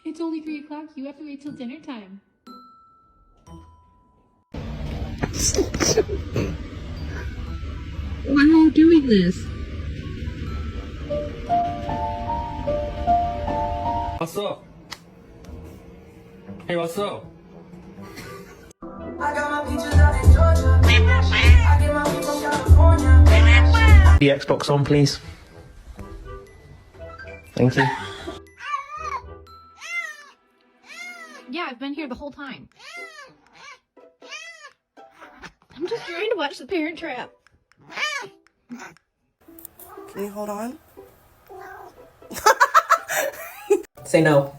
It's only 3 o'clock. You have to wait till dinner time. Why are you doing this? 왔어. Hey, 왔어. I got my peaches out in Georgia. I get my weed from California. The Xbox on, please. Thank you. Yeah, I've been here the whole time. I'm just trying to watch The Parent Trap. Can you hold on? Say no.